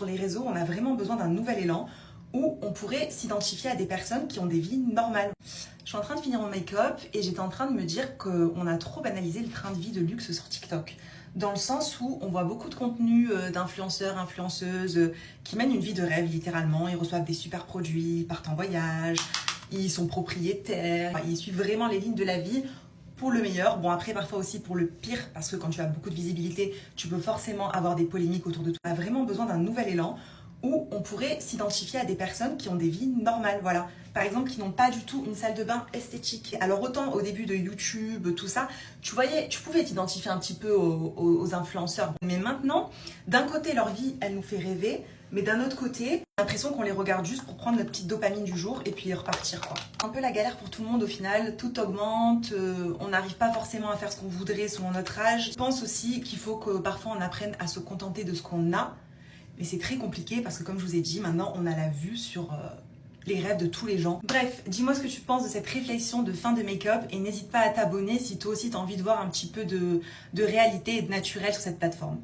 sur les réseaux, on a vraiment besoin d'un nouvel élan où on pourrait s'identifier à des personnes qui ont des vies normales. Je suis en train de finir mon make-up et j'étais en train de me dire qu'on a trop banalisé le train de vie de luxe sur TikTok. Dans le sens où on voit beaucoup de contenu d'influenceurs, influenceuses qui mènent une vie de rêve littéralement. Ils reçoivent des super produits, ils partent en voyage, ils sont propriétaires, ils suivent vraiment les lignes de la vie pour le meilleur. Bon, après, parfois aussi pour le pire, parce que quand tu as beaucoup de visibilité, tu peux forcément avoir des polémiques autour de toi. On a vraiment besoin d'un nouvel élan où on pourrait s'identifier à des personnes qui ont des vies normales, voilà. Par exemple, qui n'ont pas du tout une salle de bain esthétique. Alors autant au début de YouTube, tout ça, tu pouvais t'identifier un petit peu aux influenceurs. Mais maintenant, d'un côté, leur vie, elle nous fait rêver, mais d'un autre côté, j'ai l'impression qu'on les regarde juste pour prendre notre petite dopamine du jour et puis repartir, quoi. Un peu la galère pour tout le monde au final, tout augmente, on n'arrive pas forcément à faire ce qu'on voudrait selon notre âge. Je pense aussi qu'il faut que parfois on apprenne à se contenter de ce qu'on a. Mais c'est très compliqué parce que comme je vous ai dit, maintenant on a la vue sur les rêves de tous les gens. Bref, dis-moi ce que tu penses de cette réflexion de fin de make-up et n'hésite pas à t'abonner si toi aussi tu as envie de voir un petit peu de réalité et de naturel sur cette plateforme.